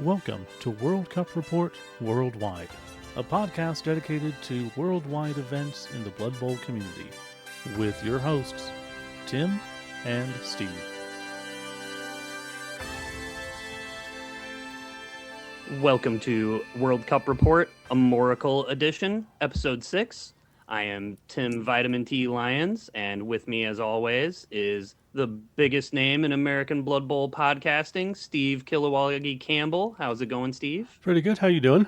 Welcome to World Cup Report Worldwide, a podcast dedicated to worldwide events in the Blood Bowl community, with your hosts, Tim and Steve. Welcome to World Cup Report, Amorical Edition, Episode 6. I am Tim Vitamin T Lyons, and with me, as always, is the biggest name in American Blood Bowl podcasting, Steve Kilowagi Campbell. How's it going, Steve? Pretty good. How you doing?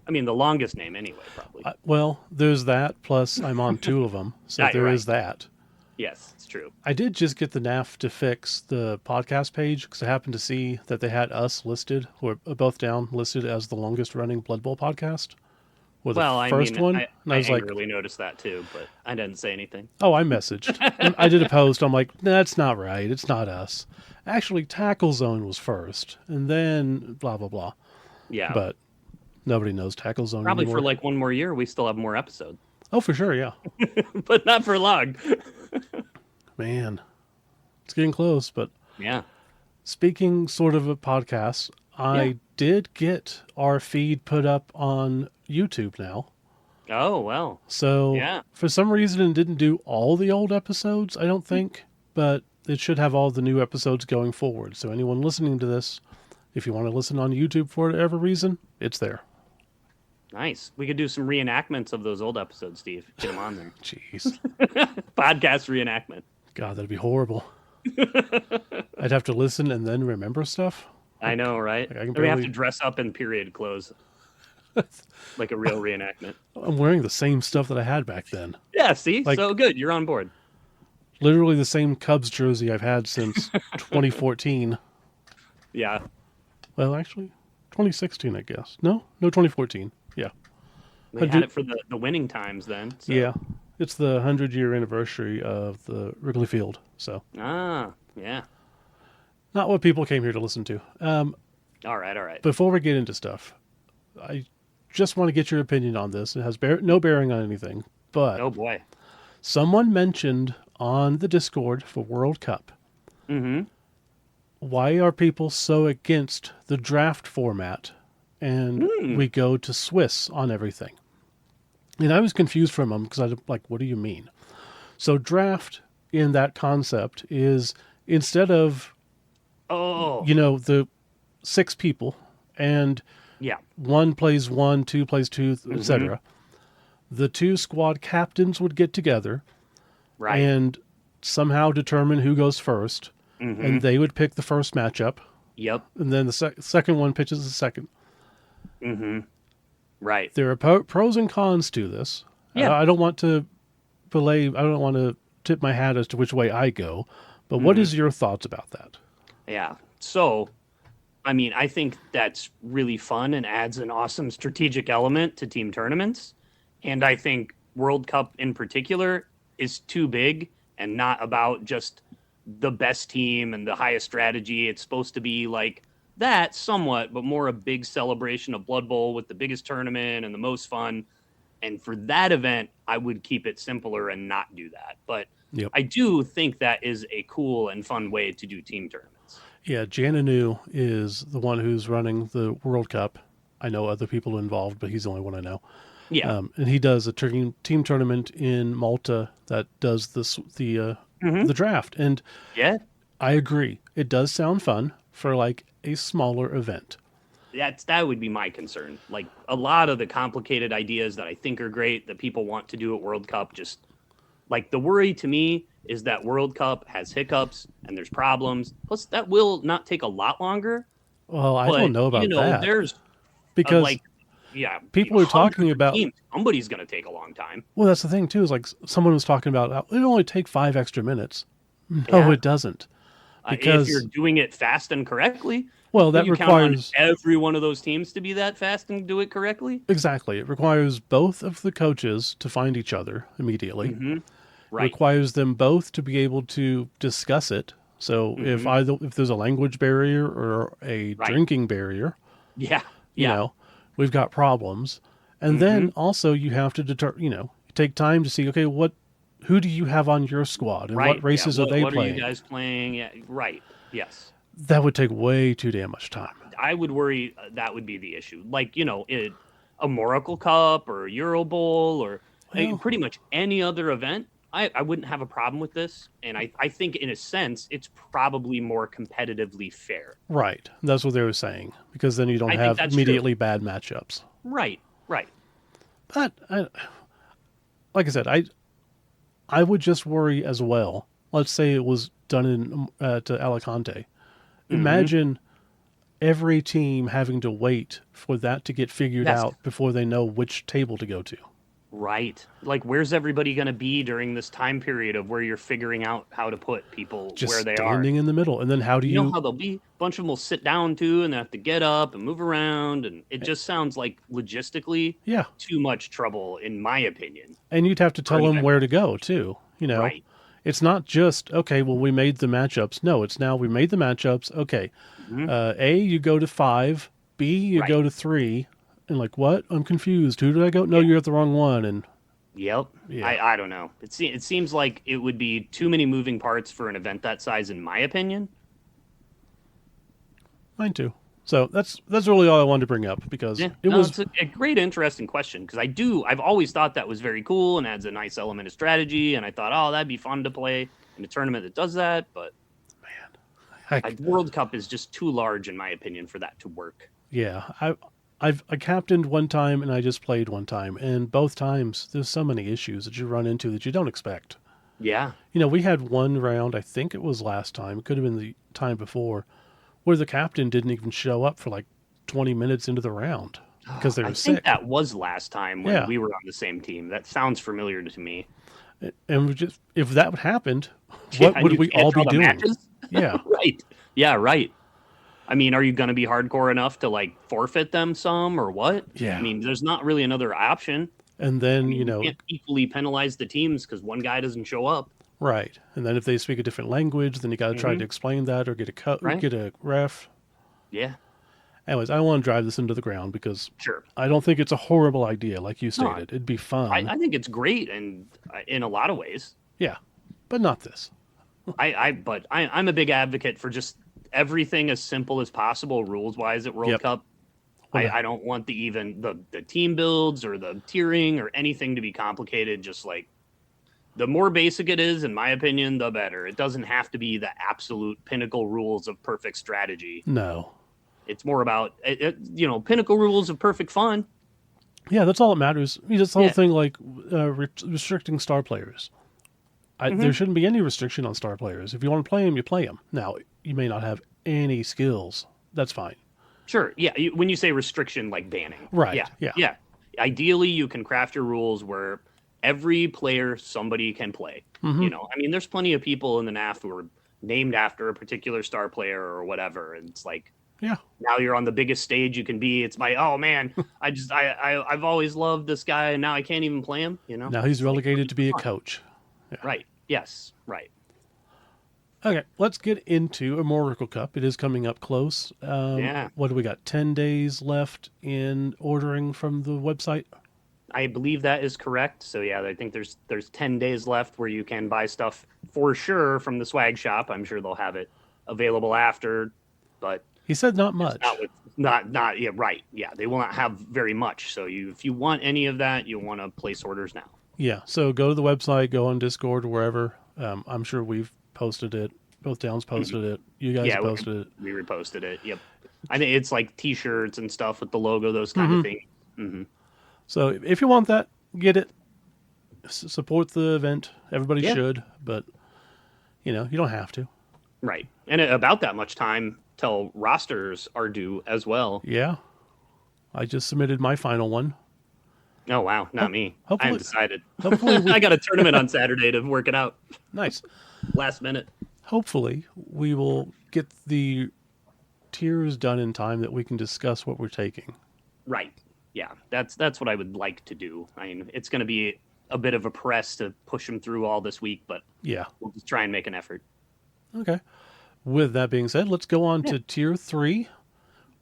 I mean, the longest name anyway, probably. Well, there's that, plus I'm on two of them, so there is that. Yes, it's true. I did just get the NAF to fix the podcast page because I happened to see that they had us listed, or both down, listed as the longest running Blood Bowl podcast. Or the first one. I really noticed that too, but I didn't say anything. Oh, I messaged. I did a post. I'm like, that's not right. It's not us. Actually, Tackle Zone was first, and then blah, blah, blah. Yeah. But nobody knows Tackle Zone Probably anymore. for like one more year, we still have more episodes. Oh, for sure, yeah. But not for long. Man, it's getting close, but yeah. Speaking sort of a podcast, I did get our feed put up on YouTube now. Oh, well. So for some reason it didn't do all the old episodes, I don't think, but it should have all the new episodes going forward. So anyone listening to this, if you want to listen on YouTube for whatever reason, it's there. Nice. We could do some reenactments of those old episodes, Steve. Get them on there. Jeez. Podcast reenactment. God, that'd be horrible. I'd have to listen and then remember stuff. I know, right? Like We have to dress up in period clothes. Like a real reenactment. I'm wearing the same stuff that I had back then. Yeah, see? So good. You're on board. Literally the same Cubs jersey I've had since 2014. Yeah. Well, actually, 2016, I guess. No, 2014. Yeah. They had it for the winning times then. So. Yeah. It's the 100-year anniversary of the Wrigley Field. So. Ah, yeah. Not what people came here to listen to. All right. Before we get into stuff, I just want to get your opinion on this. It has no bearing on anything, but oh boy, someone mentioned on the Discord for World Cup. Mm-hmm. Why are people so against the draft format and we go to Swiss on everything? And I was confused from them because I was like, what do you mean? So draft in that concept is instead of, the 6 people and one plays 1, 2 plays 2, etc. The 2 squad captains would get together and somehow determine who goes first. And they would pick the first matchup. Yep. And then the second one pitches the second. Mm-hmm. Right. There are pros and cons to this. Yeah. I don't want to tip my hat as to which way I go. But what is your thoughts about that? Yeah. So, I mean, I think that's really fun and adds an awesome strategic element to team tournaments. And I think World Cup in particular is too big and not about just the best team and the highest strategy. It's supposed to be like that somewhat, but more a big celebration of Blood Bowl with the biggest tournament and the most fun. And for that event, I would keep it simpler and not do that. But I do think that is a cool and fun way to do team tournaments. Yeah, Jananu is the one who's running the World Cup. I know other people involved, but he's the only one I know. Yeah. And he does a team tournament in Malta that does the draft. And I agree. It does sound fun for like a smaller event. That would be my concern. Like a lot of the complicated ideas that I think are great that people want to do at World Cup, just like the worry to me is that World Cup has hiccups and there's problems. Plus that will not take a lot longer. Well, I don't know about that. There's because people are talking about teams, somebody's going to take a long time. Well, that's the thing too, is like someone was talking about it'll only take 5 extra minutes. No, it doesn't. Because if you're doing it fast and correctly, well, that requires every one of those teams to be that fast and do it correctly. Exactly. It requires both of the coaches to find each other immediately. Mm-hmm. Right. Requires them both to be able to discuss it. So if there's a language barrier or a drinking barrier, we've got problems. And then also you have to take time to see, okay, who do you have on your squad and what races are they playing? What are you guys playing? Yeah, right. Yes. That would take way too damn much time. I would worry that would be the issue. Like, a Moracle Cup or a Euro Bowl or Well, pretty much any other event, I wouldn't have a problem with this. And I think, in a sense, it's probably more competitively fair. right. That's what they were saying, because then you don't I think have that's true. immediately bad matchups. Right, right. But like I said, I would just worry as well. Let's say it was done in to Alicante. Hmm. Imagine every team having to wait for that to get figured Yes. out before they know which table to go to. Right. Like, where's everybody going to be during this time period of where you're figuring out how to put people Just where they are? standing in the middle, and then how do You know you? how they'll be? A bunch of them will sit down too, and they have to get up and move around, and it just sounds like logistically Yeah, too much trouble, in my opinion. and you'd have to For tell an them event. where to go too. Right. It's not just okay. Well, we made the matchups. No, it's now we made the matchups. Okay, Hmm. A, you go to 5. B, you Right. go to 3. And like, what? I'm confused. Who did I go? No, Yeah. you're at the wrong one. And Yep. yeah, I don't know. It seems like it would be too many moving parts for an event that size, in my opinion. mine too. So that's really all I wanted to bring up, because Yeah, it no, was it's a great, interesting question, because I've always thought that was very cool and adds a nice element of strategy. And I thought, oh, that'd be fun to play in a tournament that does that. But heck, World Cup is just too large, in my opinion, for that to work. yeah. I captained one time and I just played one time, and both times there's so many issues that you run into that you don't expect. Yeah. We had one round. I think it was last time. It could have been the time before, where the captain didn't even show up for like 20 minutes into the round because they I were think sick. that was last time when Yeah, we were on the same team. That sounds familiar to me. and we just if that would happened, Yeah, what and would you we can't all draw be the doing? matches. Yeah, Right. Yeah, right. I mean, are you going to be hardcore enough to like forfeit them some or what? I yeah. mean, there's not really another option. And I then mean, you can't equally penalize the teams because one guy doesn't show up. right, and then if they speak a different language, then you got to try Hmm. to explain that or Right. get a ref. Yeah. Anyways, I want to drive this into the ground because Sure. I don't think it's a horrible idea, like you No, stated. It'd be fun, I think it's great, and in a lot of ways. yeah, but not this. But I'm a big advocate for just everything as simple as possible rules wise at World Yep. Cup. Well, I don't want the team builds or the tiering or anything to be complicated. Just like, the more basic it is, in my opinion, the better. It doesn't have to be the absolute pinnacle rules of perfect strategy. no. It's more about pinnacle rules of perfect fun. Yeah, that's all that matters. This whole Yeah. thing, like restricting star players. There Hmm. shouldn't be any restriction on star players. If you want to play them, you play them. Now, you may not have any skills. That's fine. Sure. Yeah. When you say restriction, like banning. Right. Yeah. Yeah. Yeah. Ideally, you can craft your rules where every player somebody can play. Hmm. I mean, there's plenty of people in the NAF who are named after a particular star player or whatever, and it's like, Yeah. now you're on the biggest stage you can be. It's my, oh man, I've always loved this guy, and now I can't even play him. Now he's It's like, relegated to be a fun. coach. Yeah. Right. Yes. Right. Okay, let's get into Amorical Cup. It is coming up close. Yeah. What do we got? 10 days left in ordering from the website? I believe that is correct. So yeah, I think there's 10 days left where you can buy stuff for sure from the swag shop. I'm sure they'll have it available after, but He said not it's much. not yeah, right. Yeah, they will not have very much. So if you want any of that, you'll want to place orders now. Yeah, so go to the website, go on Discord or wherever. I'm sure we've posted it. Both Downs posted it. You guys Yeah, posted it. we reposted it. Yep. I think it's like t-shirts and stuff with the logo, those kind of things. Hmm. So if you want that, get it. Support the event. Everybody Yeah. should, but you don't have to. Right. And about that much time till rosters are due as well. Yeah, I just submitted my final one. Oh wow, not me. I hopefully- haven't decided. hopefully we- I got a tournament on Saturday to work it out Nice. last minute. Hopefully, we will get the tiers done in time that we can discuss what we're taking. Right. Yeah, that's what I would like to do. I mean, it's going to be a bit of a press to push them through all this week, but Yeah. we'll just try and make an effort. Okay. With that being said, let's go on Yeah. to tier 3.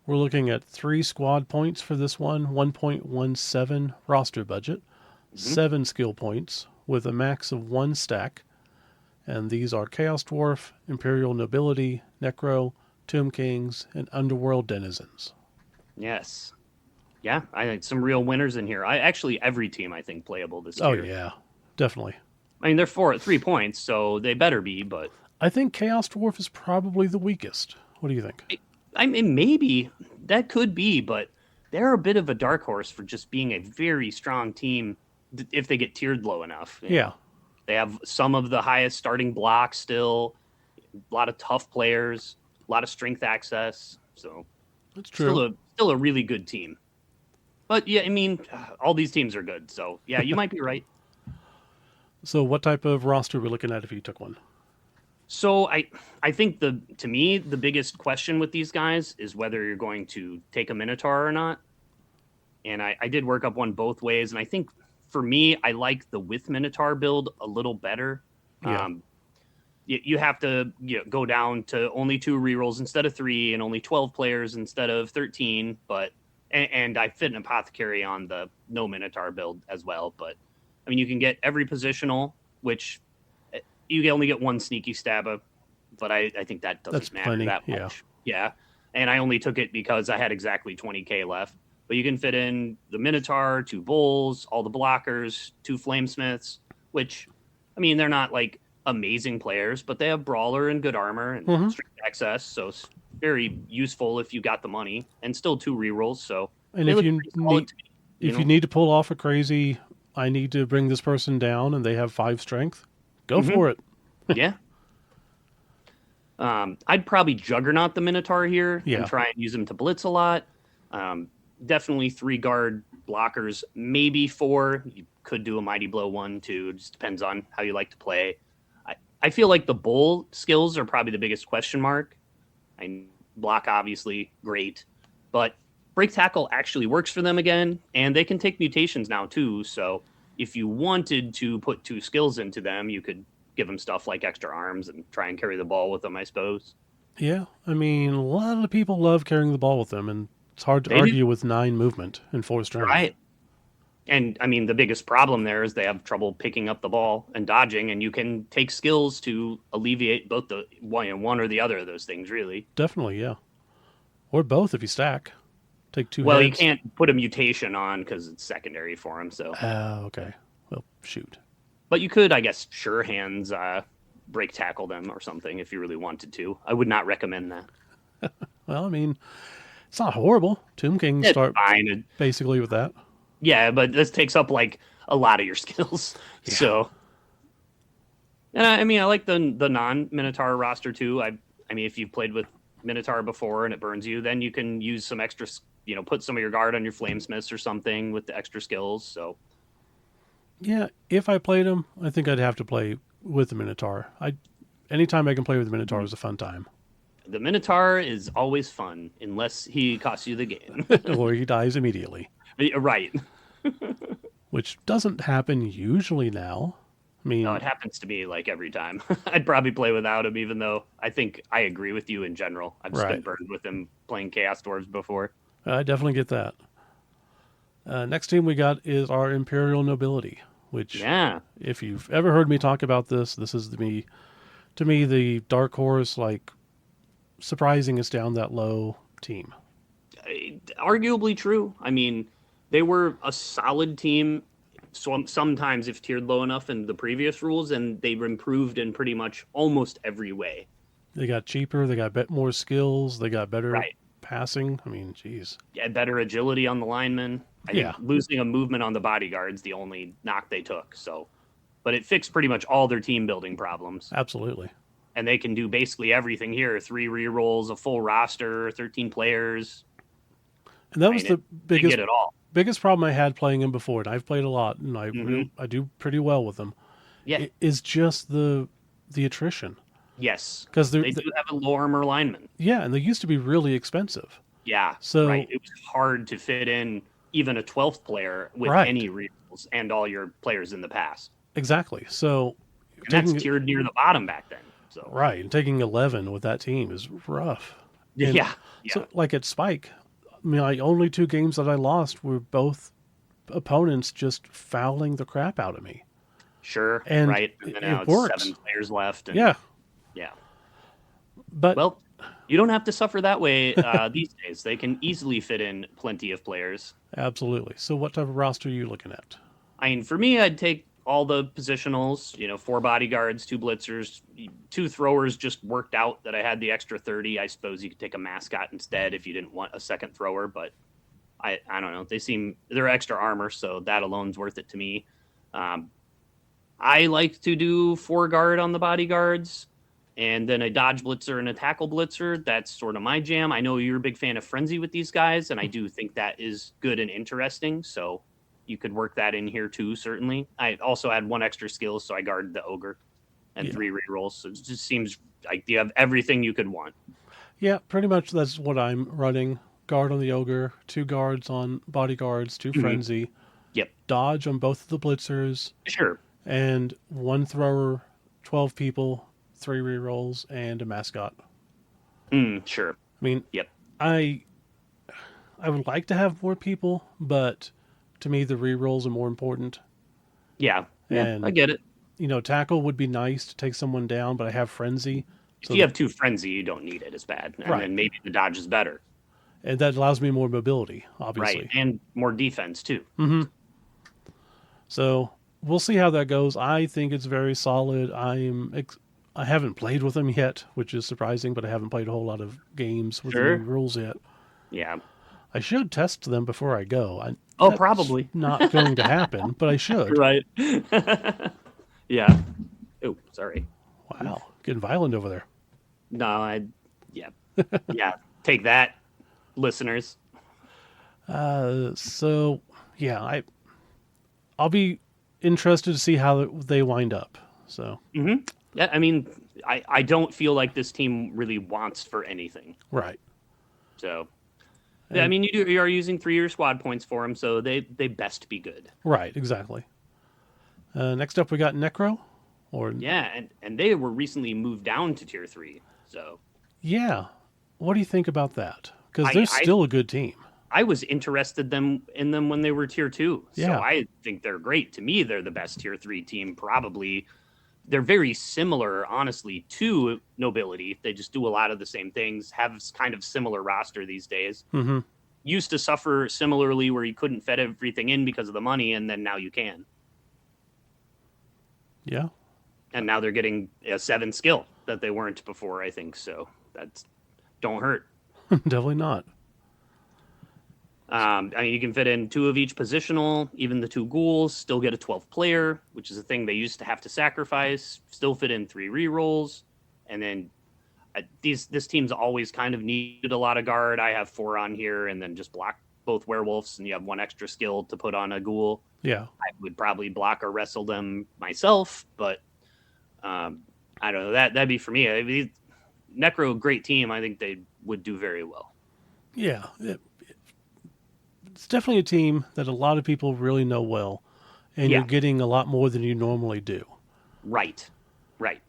We're looking at 3 squad points for this one, 1.17 roster budget, 7 skill points with a max of 1 stack. And these are Chaos Dwarf, Imperial Nobility, Necro, Tomb Kings, and Underworld Denizens. Yes. Yeah, I think some real winners in here. I actually every team I think playable this Oh, tier. yeah, definitely. I mean, they're 3 points, so they better be. But I think Chaos Dwarf is probably the weakest. What do you think? I mean, maybe that could be, but they're a bit of a dark horse for just being a very strong team if they get tiered low enough. Yeah, They have some of the highest starting blocks still, a lot of tough players, a lot of strength access. So that's true. still a really good team. But yeah, I mean, all these teams are good. So yeah, you might be right. So, what type of roster are we looking at if you took one? So I think to me the biggest question with these guys is whether you're going to take a Minotaur or not. And I did work up one both ways, and I think for me I like the with Minotaur build a little better. Yeah, You have to go down to only 2 rerolls instead of 3, and only 12 players instead of 13. But and I fit an apothecary on the no Minotaur build as well. But I mean, you can get every positional, which you can only get 1 sneaky stabber, but I think that that's doesn't matter plenty. that Yeah, much. Yeah, and I only took it because I had exactly 20k left. But you can fit in the Minotaur, 2 bulls, all the blockers, 2 flamesmiths, which I mean they're not like amazing players, but they have brawler and good armor and mm-hmm. strength access, so it's very useful if you got the money, and still 2 rerolls. So And they if look you pretty solid need to me. if you need to pull off a crazy, I need to bring this person down, and they have 5 strength, go Mm-hmm. for it. Yeah. I'd probably juggernaut the Minotaur here and Yeah, try and use him to blitz a lot. Definitely 3 guard blockers, maybe 4. You could do a mighty blow 1, 2. It just depends on how you like to play. I feel like the bull skills are probably the biggest question mark. I block obviously great, but break tackle actually works for them again, and they can take mutations now too. So if you wanted to put 2 skills into them, you could give them stuff like extra arms and try and carry the ball with them, I suppose. yeah. I mean, a lot of people love carrying the ball with them, and it's hard to They do, argue with 9 movement and 4 strength. right? And I mean, the biggest problem there is they have trouble picking up the ball and dodging, and you can take skills to alleviate both the one or the other of those things, really. Definitely, yeah. Or both if you stack. Take 2 Well, you heads. can't put a mutation on because it's secondary for him. So, Okay. Well, shoot. but you could, I guess, sure hands break tackle them or something if you really wanted to. I would not recommend that. Well, I mean, it's not horrible. Tomb Kings It's start fine. basically with that. Yeah, but this takes up like a lot of your skills. Yeah. So, and I mean, I like the non Minotaur roster too. I mean, if you've played with Minotaur before and it burns you, then you can use some extra, put some of your guard on your flamesmiths or something with the extra skills. So, Yeah, if I played him, I think I'd have to play with the Minotaur. Anytime I can play with the Minotaur is a fun time. the Minotaur is always fun unless he costs you the game. Or he dies immediately, Right. which doesn't happen usually now. I mean, No, it happens to me like every time. I'd probably play without him, even though I think I agree with you in general. I've just been Right. burned with him playing Chaos Dwarves before. I definitely get that. Next team we got is our Imperial Nobility, which, Yeah. if you've ever heard me talk about this is to me, the dark horse, like, surprising it's down that low team. Arguably true. I mean, they were a solid team. So sometimes if tiered low enough in the previous rules, and they've improved in pretty much almost every way. They got cheaper, they got more skills, they got better Right. passing. I mean, geez. Yeah, better agility on the linemen. I Yeah. think losing a movement on the bodyguards the only knock they took. So, but it fixed pretty much all their team building problems, Absolutely. and they can do basically everything here: 3 rerolls, a full roster, 13 players. And that I was mean, the they biggest get it all. biggest problem I had playing him before, and I've played a lot, and Mhm. I do pretty well with them. Yeah. Is just the attrition, Yes. because They do have a low armor lineman. yeah, and they used to be really expensive. Yeah. So- right. It was hard to fit in even a 12th player with Right. any rerolls and all your players in the past. Exactly. So And that's tiered near the bottom back then. So right, and taking 11 with that team is rough. And yeah. So like at Spike, I mean, my only 2 games that I lost were both opponents just fouling the crap out of me. Sure. And right. And then now it it's works. 7 players left. And Yeah, Yeah. but Well, You don't have to suffer that way these days. They can easily fit in plenty of players. Absolutely. So, what type of roster are you looking at? I mean, for me, I'd take all the positionals, 4 bodyguards, 2 blitzers, 2 throwers just worked out that I had the extra 30. I suppose you could take a mascot instead if you didn't want a second thrower, but I don't know. They're extra armor, so that alone's worth it to me. Um, I like to do 4 guard on the bodyguards and then a dodge blitzer and a tackle blitzer. That's sort of my jam. I know you're a big fan of frenzy with these guys, and I do think that is good and interesting. So you could work that in here too, certainly. I also had 1 extra skill, so I guarded the ogre and Yeah. 3 rerolls. So it just seems like you have everything you could want. Yeah, pretty much that's what I'm running. Guard on the ogre, 2 guards on bodyguards, 2 Mhm. frenzy, Yep, dodge on both of the blitzers, sure. and 1 thrower, 12 people, 3 rerolls, and a mascot. Sure. I mean, Yep. I I would like to have more people, but to me the rerolls are more important. Yeah. Yeah, I And get it. tackle would be nice to take someone down, but I have frenzy, If so you have 2 frenzy, you don't need it as bad. And right, then maybe the dodge is better. and that allows me more mobility, Right. obviously. And more defense too. Hmm. So we'll see how that goes. I think it's very solid. I haven't played with them yet, which is surprising, but I haven't played a whole lot of games with the new Sure. rules yet. Yeah. I should test them before I go. Oh, That's probably. not going to happen, but I should. Right. Yeah. Oh, sorry. Wow, getting violent over there. No, yeah. Yeah. Take that, listeners. So yeah, I'll be interested to see how they wind up. So Yeah. I mean, I don't feel like this team really wants for anything. right, So, yeah, I and mean, you are using 3-year squad points for them, so they best be good. right, exactly. Next up, we got Necro, or Yeah. And they were recently moved down to tier 3. So yeah. What do you think about that? Because I, they're I still a good team. I was interested in them when they were tier 2. So Yeah. I think they're great. To me, they're the best tier 3 team. Probably they're very similar, honestly, to Nobility. They just do a lot of the same things. Have kind of similar roster these days. Mm-hmm. Used to suffer similarly, where you couldn't fit everything in because of the money, and then now you can. Yeah. And now they're getting a 7 skill that they weren't before. I think so. That's don't hurt. Definitely not. I mean, you can fit in 2 of each positional, even the 2 ghouls, still get a 12th player, which is a thing they used to have to sacrifice, still fit in 3 rerolls. And then this team's always kind of needed a lot of guard. I have 4 on here and then just block both werewolves, and you have 1 extra skill to put on a ghoul. Yeah. I would probably block or wrestle them myself, but I don't know. That'd be for me. I mean, Necro, great team. I think they would do very well. Yeah. It's definitely a team that a lot of people really know well, and you're Yeah, getting a lot more than you normally do. right. Right.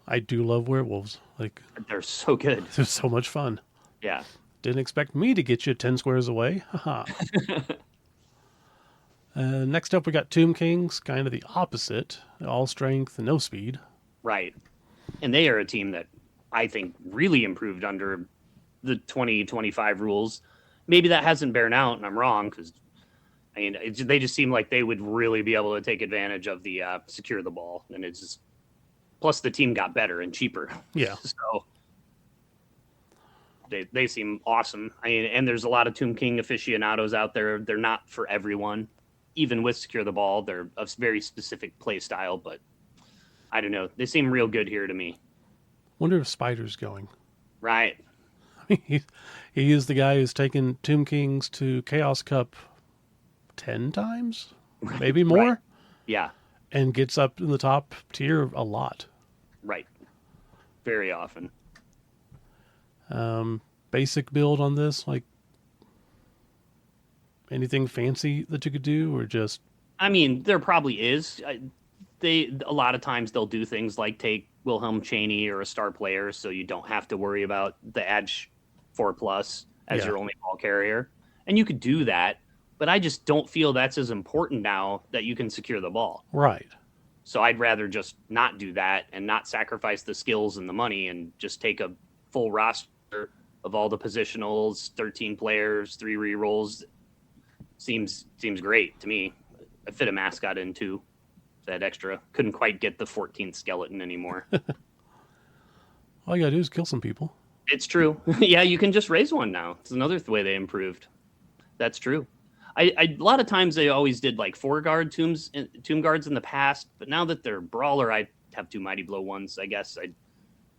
I do love werewolves. Like, They're so good. they're so much fun. Yeah. Didn't expect me to get you 10 squares away. Haha. Next up, we got Tomb Kings, kind of the opposite. All strength and no speed. Right. And they are a team that I think really improved under the 2025 rules. Maybe that hasn't borne out, and I'm wrong, because I mean, they just seem like they would really be able to take advantage of the secure the ball. And it's just, plus the team got better and cheaper. Yeah. So they seem awesome. I mean, and there's a lot of Tomb King aficionados out there. They're not for everyone. Even with secure the ball, they're a very specific play style, but I don't know. They seem real good here to me. Wonder if Spider's going. Right. He is the guy who's taken Tomb Kings to Chaos Cup 10 times, maybe more, Right. Yeah. and gets up in the top tier a lot. Right. Very often. Basic build on this, like anything fancy that you could do, or just I mean, there probably is. They a lot of times they'll do things like take Wilhelm Chaney or a star player, so you don't have to worry about the Edge 4+ as yeah, your only ball carrier, and you could do that. But I just don't feel that's as important now that you can secure the ball. right. So I'd rather just not do that and not sacrifice the skills and the money and just take a full roster of all the positionals, 13 players, 3 rerolls. Seems great to me. I fit a mascot in too. That extra. Couldn't quite get the 14th skeleton anymore. All you gotta do is kill some people. It's true. Yeah, you can just raise one now. It's another way they improved. That's true. A lot of times they always did like 4-guard tomb guards in the past, but now that they're brawler, I have 2 mighty blow ones. I guess I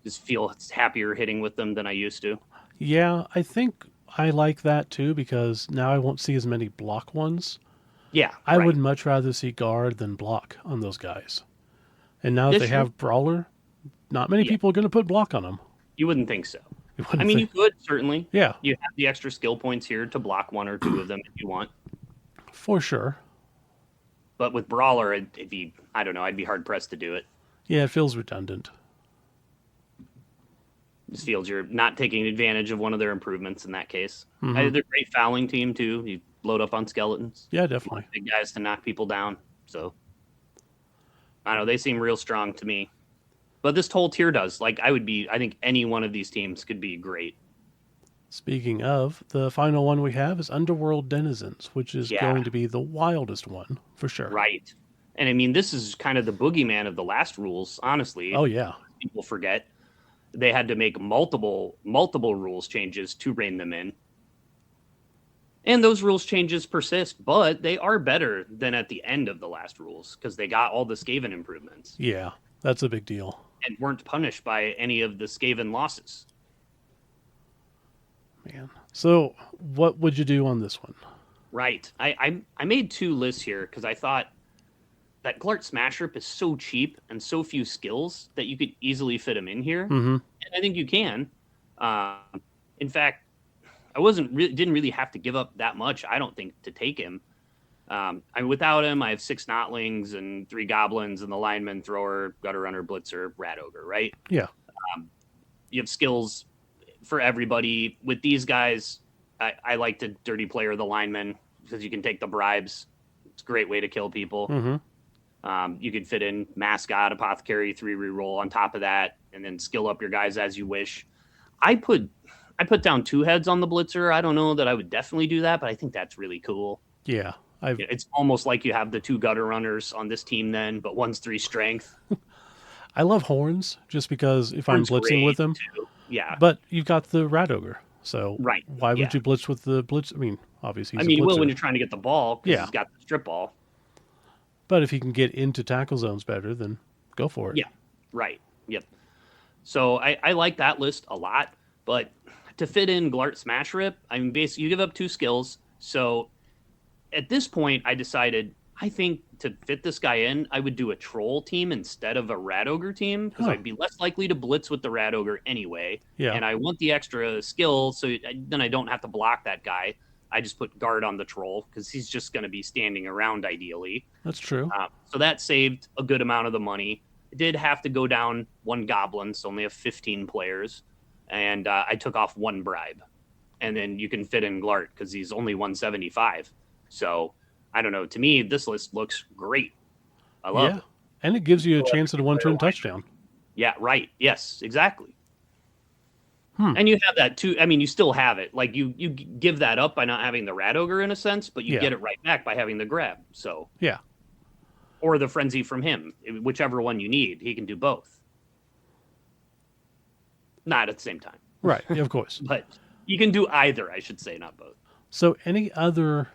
just feel happier hitting with them than I used to. Yeah, I think I like that too because now I won't see as many block ones. Yeah, I right. would much rather see guard than block on those guys. And now that This they year, have brawler, not many yeah, people are going to put block on them. you wouldn't think so. You I wouldn't mean, think. you could certainly. Yeah, You have the extra skill points here to block 1 or 2 of them if you want. for sure. But with brawler, it'd be I don't know. I'd be hard pressed to do it. Yeah, it feels redundant. Just feels you're not taking advantage of one of their improvements in that case. Hmm. They're a great fouling team too. You load up on skeletons. Yeah, You want definitely. big guys to knock people down. So I don't know. They seem real strong to me. But this whole tier does. Like I think any one of these teams could be great. Speaking of, the final one we have is Underworld Denizens, which is Yeah, going to be the wildest one for sure. right. And I mean, this is kind of the boogeyman of the last rules. Honestly, Oh yeah, people forget they had to make multiple rules changes to rein them in. And those rules changes persist, but they are better than at the end of the last rules because they got all the Skaven improvements yeah, that's a big deal, and weren't punished by any of the Skaven losses. man. So, what would you do on this one? Right. I made 2 lists here because I thought that Glart Smash Rip is so cheap and so few skills that you could easily fit him in here. Mm-hmm. And I think you can. In fact, I didn't really have to give up that much. I don't think to take him. Without him, I have 6 Notlings and 3 Goblins and the Lineman, Thrower, Gutter Runner, Blitzer, Rat Ogre. Right? Yeah, You have skills for everybody. With these guys, I like to dirty player the Lineman because you can take the bribes. It's a great way to kill people. mm-hmm. You could fit in Mascot, Apothecary, 3 reroll on top of that, and then skill up your guys as you wish. I put down 2 heads on the Blitzer. I don't know that I would definitely do that, but I think that's really cool. Yeah. It's almost like you have the 2 gutter runners on this team then, but one's 3 strength. I love horns just because if I'm Horn's blitzing with great, them, too. Yeah, but you've got the Rat Ogre, so right. why Yeah. would you blitz with the blitz? I mean, obviously I he's mean, a you will when blitzer, you're trying to get the ball because yeah. he's got the strip ball. But if he can get into tackle zones better, then go for it. Yeah, right. Yep. So I like that list a lot, but to fit in Glart Smash Rip, I mean, basically you give up 2 skills. So at this point, I decided I think to fit this guy in, I would do a Troll team instead of a Rat Ogre team because Huh. I'd be less likely to blitz with the Rat Ogre anyway. Yeah, And I want the extra skill, so then I don't have to block that guy. I just put guard on the Troll because he's just going to be standing around ideally. that's true. So that saved a good amount of the money. I did have to go down 1 Goblin, so only have 15 players. And I took off 1 bribe. And then you can fit in Glart because he's only 175. So I don't know. To me, this list looks great. I love Yeah, it. and it gives you a Well, chance at a one-turn touchdown. Yeah, right. Yes, exactly. Hmm. And you have that too. I mean, you still have it. Like you give that up by not having the Rat Ogre in a sense, but you Yeah. get it right back by having the grab. So Yeah, or the frenzy from him, whichever one you need. He can do both. Not at the same time, right. Yeah, of course. but you can do either. I should say, not both. So, any other?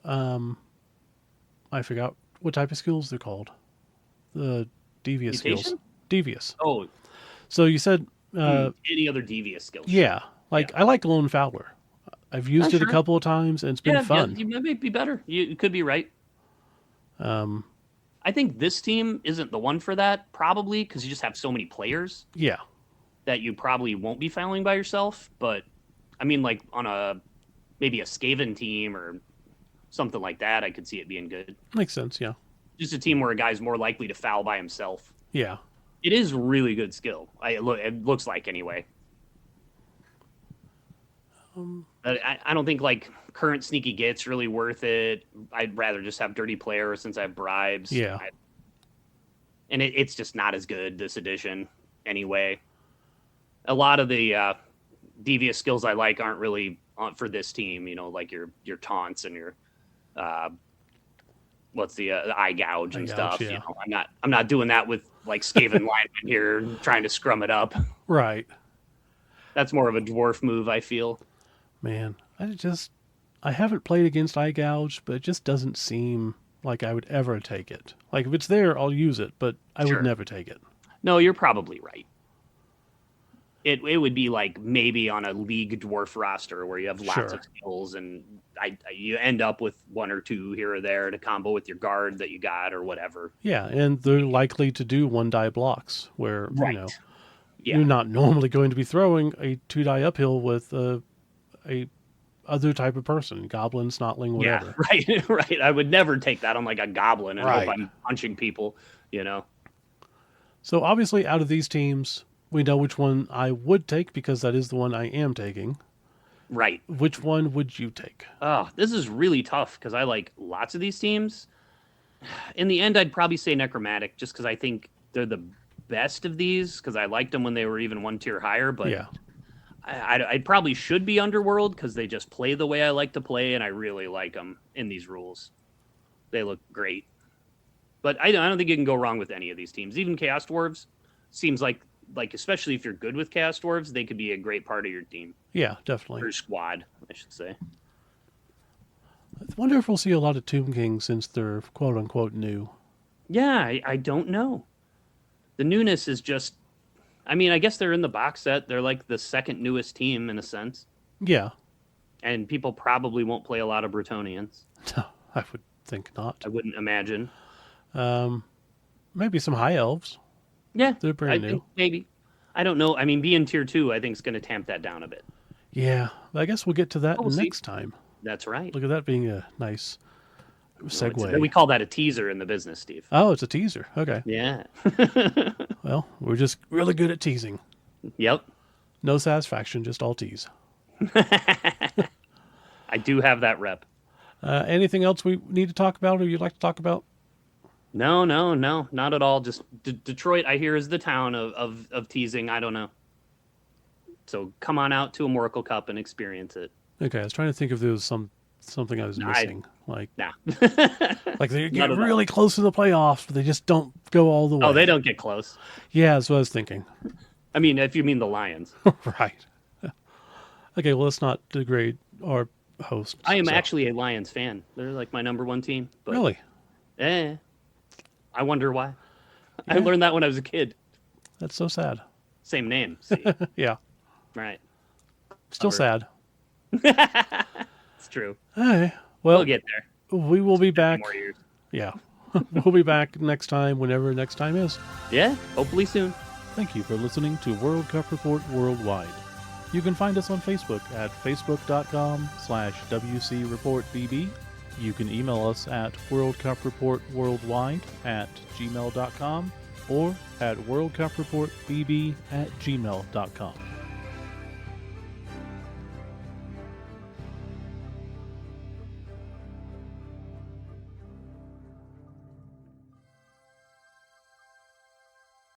I forgot what type of skills they're called. The devious skills. Mutation? Devious. Oh, So you said, any other devious skills? yeah. Like I like Lone Fowler. I've used it a Sure. couple of times and it's been Yeah, fun. you might be better. You could be right. Um, I think this team isn't the one for that, probably because you just have so many players yeah, that you probably won't be fouling by yourself. But I mean, like on maybe a Skaven team or something like that, I could see it being good. makes sense. Yeah, Just a team where a guy's more likely to foul by himself. yeah. It is really good skill. It looks like anyway. But I don't think like current sneaky gets really worth it. I'd rather just have dirty player since I have bribes. Yeah. and it's just not as good this edition anyway. A lot of the devious skills I like aren't really on for this team. Like your taunts and your what's the eye gouge and stuff. Yeah. I'm not doing that with like Skaven linemen here trying to scrum it up. Right. That's more of a dwarf move, I feel. Man, I haven't played against eye gouge, but it just doesn't seem like I would ever take it. Like if it's there, I'll use it, but I would never take it. No, you're probably right. It would be like maybe on a league dwarf roster where you have lots of skills and you end up with one or two here or there to combo with your guard that you got or whatever. Yeah, and they're likely to do 1-die blocks where, you're not normally going to be throwing a 2-die uphill with a other type of person, goblin, snotling, whatever. Yeah, right. I would never take that on like a goblin and hope I'm punching people, So obviously out of these teams, we know which one I would take because that is the one I am taking. Right. Which one would you take? Oh, this is really tough because I like lots of these teams. In the end, I'd probably say Necromantic just because I think they're the best of these because I liked them when they were even one tier higher. But yeah. I probably should be Underworld because they just play the way I like to play, and I really like them in these rules. They look great. But I don't think you can go wrong with any of these teams. Even Chaos Dwarves seems like especially if you're good with Chaos Dwarves, they could be a great part of your team. Yeah, definitely. Or squad, I should say. I wonder if we'll see a lot of Tomb Kings since they're quote-unquote new. Yeah, I don't know. The newness is just... I mean, I guess they're in the box set. They're like the second newest team in a sense. Yeah. And people probably won't play a lot of Bretonnians. No, I would think not. I wouldn't imagine. Maybe some High Elves. Yeah, they're brand new. Think maybe. I don't know. I mean, being tier 2, I think is going to tamp that down a bit. Yeah, I guess we'll get to that next time. That's right. Look at that being a nice segue. We call that a teaser in the business, Steve. Oh, it's a teaser. Okay. Yeah. Well, we're just really good at teasing. Yep. No satisfaction, just all tease. I do have that rep. Anything else we need to talk about or you'd like to talk about? No, not at all. Just Detroit, I hear, is the town of teasing. I don't know. So come on out to Amorical Cup and experience it. Okay, I was trying to think if there was something I was missing. Like they get really close to the playoffs, but they just don't go all the way. Oh, they don't get close. Yeah, that's what I was thinking. I mean, if you mean the Lions. Right. Okay, well, let's not degrade our host. I am actually a Lions fan. They're like my number one team. But really? I wonder why. Yeah. I learned that when I was a kid. That's so sad. Same name. See? Yeah. Right. Still sad. It's true. Hey, well, we'll get there. We will be back. More years. Yeah. We'll be back next time, whenever next time is. Yeah, hopefully soon. Thank you for listening to World Cup Report Worldwide. You can find us on Facebook at facebook.com/WC Report BB. You can email us at worldcupreportworldwide@gmail.com or at worldcupreportbb@gmail.com.